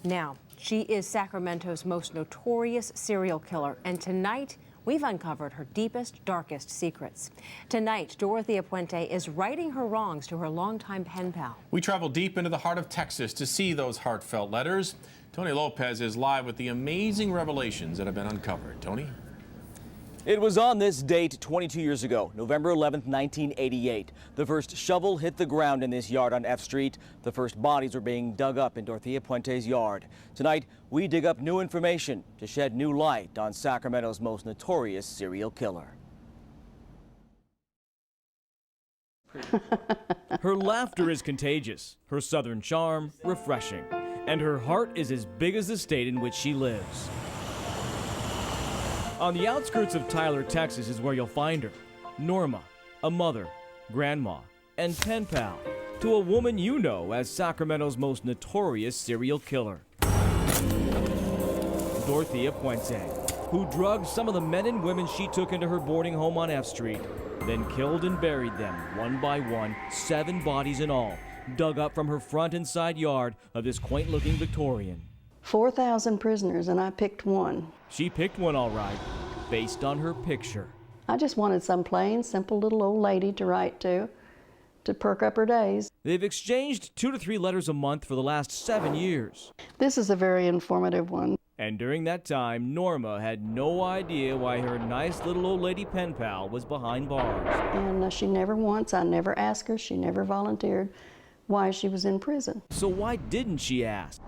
Now, she is Sacramento's most notorious serial killer, and tonight we've uncovered her deepest, darkest secrets. Tonight, Dorothea Puente is righting her wrongs to her longtime pen pal. We travel deep into the heart of Texas to see those heartfelt letters. Tony Lopez is live with the amazing revelations that have been uncovered. Tony? It was on this date 22 years ago, November 11th, 1988. The first shovel hit the ground in this yard on F Street. The first bodies were being dug up in Dorothea Puente's yard. Tonight, we dig up new information to shed new light on Sacramento's most notorious serial killer. Her laughter is contagious, her southern charm refreshing, and her heart is as big as the state in which she lives. On the outskirts of Tyler, Texas is where you'll find her. Norma, a mother, grandma, and pen pal to a woman you know as Sacramento's most notorious serial killer. Dorothea Puente, who drugged some of the men and women she took into her boarding home on F Street, then killed and buried them one by one, 7 bodies in all, dug up from her front and side yard of this quaint-looking Victorian. 4,000 prisoners, and I picked one. She picked one all right, based on her picture. I just wanted some plain, simple little old lady to write to perk up her days. They've exchanged 2 to 3 letters a month for the last 7 years. This is a very informative one. And during that time, Norma had no idea why her nice little old lady pen pal was behind bars. And she never once, I never asked her, she never volunteered why she was in prison. So why didn't she ask?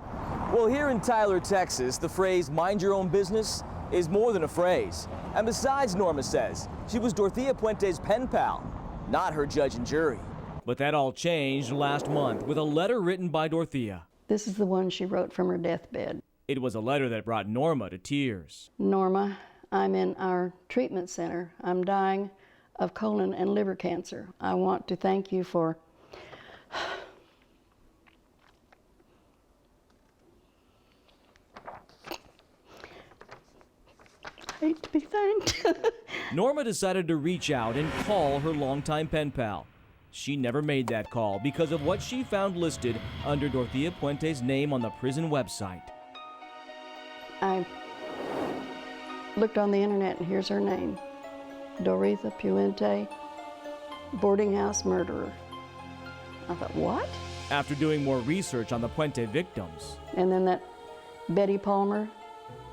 Well, here in Tyler, Texas, the phrase "mind your own business" is more than a phrase. And besides, Norma says, she was Dorothea Puente's pen pal, not her judge and jury. But that all changed last month with a letter written by Dorothea. This is the one she wrote from her deathbed. It was a letter that brought Norma to tears. Norma, I'm in our treatment center. I'm dying of colon and liver cancer. I want to thank you for hate to be thanked. Norma decided to reach out and call her longtime pen pal. She never made that call because of what she found listed under Dorothea Puente's name on the prison website. I looked on the internet and here's her name. Dorothea Puente, boarding house murderer. I thought, what? After doing more research on the Puente victims. And then that Betty Palmer,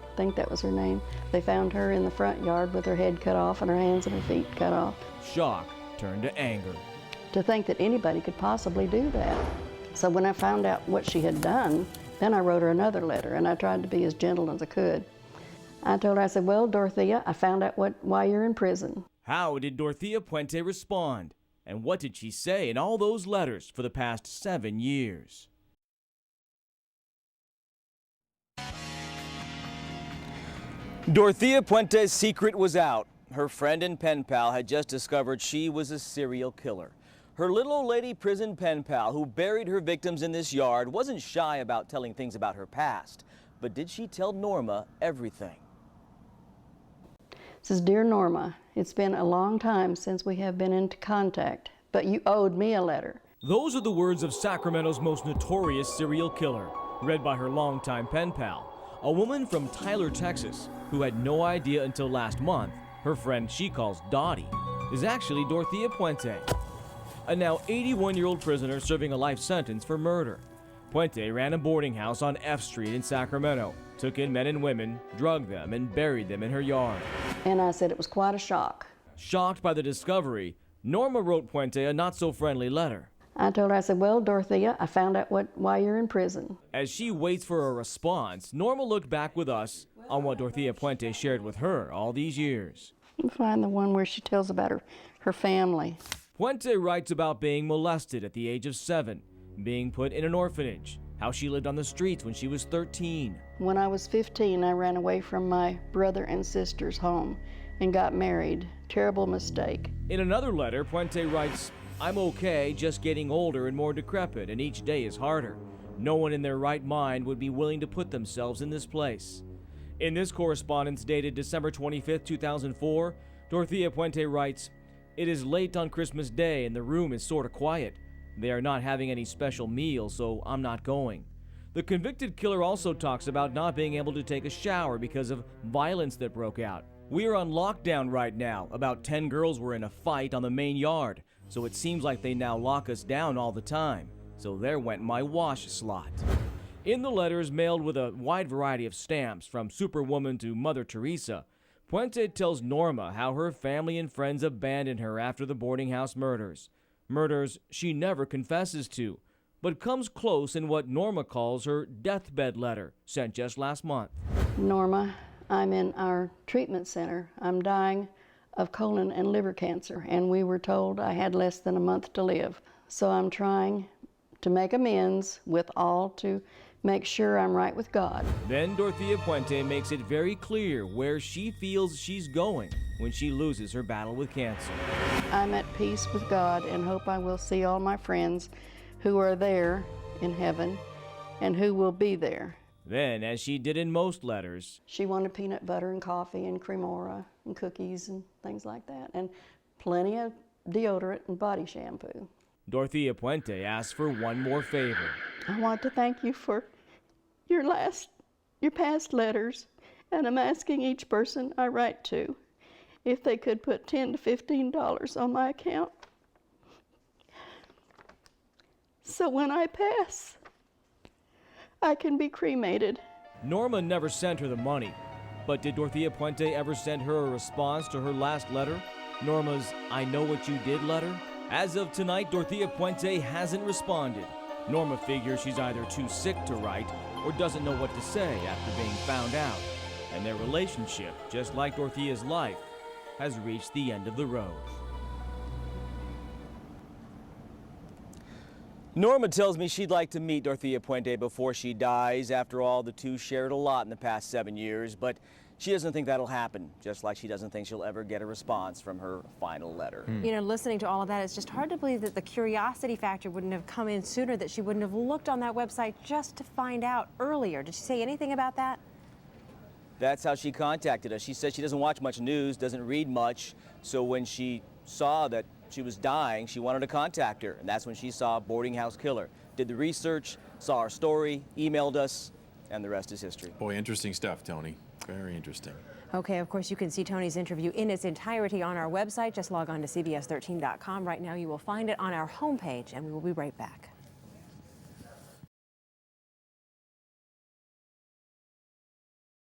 I think that was her name, they found her in the front yard with her head cut off and her hands and her feet cut off. Shock turned to anger. To think that anybody could possibly do that. So when I found out what she had done, then I wrote her another letter, and I tried to be as gentle as I could. I told her, I said, well, Dorothea, I found out why you're in prison. How did Dorothea Puente respond? And what did she say in all those letters for the past 7 years? Dorothea Puente's secret was out. Her friend and pen pal had just discovered she was a serial killer. Her little old lady prison pen pal who buried her victims in this yard wasn't shy about telling things about her past. But did she tell Norma everything? It says, Dear Norma, it's been a long time since we have been into contact, but you owed me a letter. Those are the words of Sacramento's most notorious serial killer, read by her longtime pen pal, a woman from Tyler, Texas, who had no idea until last month her friend she calls Dottie is actually Dorothea Puente, a now 81-year-old prisoner serving a life sentence for murder. Puente ran a boarding house on F Street in Sacramento, took in men and women, drugged them, and buried them in her yard. And I said it was quite a shock. Shocked by the discovery, Norma wrote Puente a not-so-friendly letter. I told her, I said, well, Dorothea, I found out why you're in prison. As she waits for a response, Norma looked back with us on what Dorothea Puente shared with her all these years. You find the one where she tells about her family. Puente writes about being molested at the age of 7, being put in an orphanage, how she lived on the streets when she was 13. When I was 15, I ran away from my brother and sister's home and got married. Terrible mistake. In another letter, Puente writes, I'm okay, just getting older and more decrepit, and each day is harder. No one in their right mind would be willing to put themselves in this place. In this correspondence dated December 25, 2004, Dorothea Puente writes, It is late on Christmas Day and the room is sort of quiet. They are not having any special meal, so I'm not going. The convicted killer also talks about not being able to take a shower because of violence that broke out. "We are on lockdown right now. About 10 girls were in a fight on the main yard, so it seems like they now lock us down all the time. So there went my wash slot." In the letters, mailed with a wide variety of stamps from Superwoman to Mother Teresa, Puente tells Norma how her family and friends abandoned her after the boarding house murders. Murders she never confesses to, but comes close in what Norma calls her deathbed letter, sent just last month. Norma, I'm in our treatment center. I'm dying of colon and liver cancer, and we were told I had less than a month to live. So I'm trying to make amends with all to make sure I'm right with God. Then Dorothea Puente makes it very clear where she feels she's going when she loses her battle with cancer. I'm at peace with God and hope I will see all my friends who are there in heaven and who will be there. Then, as she did in most letters, She wanted peanut butter and coffee and cremora and cookies and things like that, and plenty of deodorant and body shampoo. Dorothea Puente asks for one more favor. I want to thank you for your past letters, and I'm asking each person I write to if they could put $10 to $15 on my account. So when I pass, I can be cremated. Norma never sent her the money, but did Dorothea Puente ever send her a response to her last letter? Norma's "I know what you did" letter? As of tonight, Dorothea Puente hasn't responded. Norma figures she's either too sick to write or doesn't know what to say after being found out. And their relationship, just like Dorothea's life, has reached the end of the road. Norma tells me she'd like to meet Dorothea Puente before she dies. After all, the two shared a lot in the past 7 years, but she doesn't think that'll happen, just like she doesn't think she'll ever get a response from her final letter. You know, listening to all of that, it's just hard to believe that the curiosity factor wouldn't have come in sooner, that she wouldn't have looked on that website just to find out earlier. Did she say anything about that? That's how she contacted us. She said she doesn't watch much news, doesn't read much, so when she saw that she was dying, she wanted to contact her, and that's when she saw Boarding House Killer. Did the research, saw our story, emailed us, and the rest is history. Boy, interesting stuff, Tony. Very interesting. Okay, of course, you can see Tony's interview in its entirety on our website. Just log on to CBS13.com. Right now, you will find it on our homepage, and we will be right back.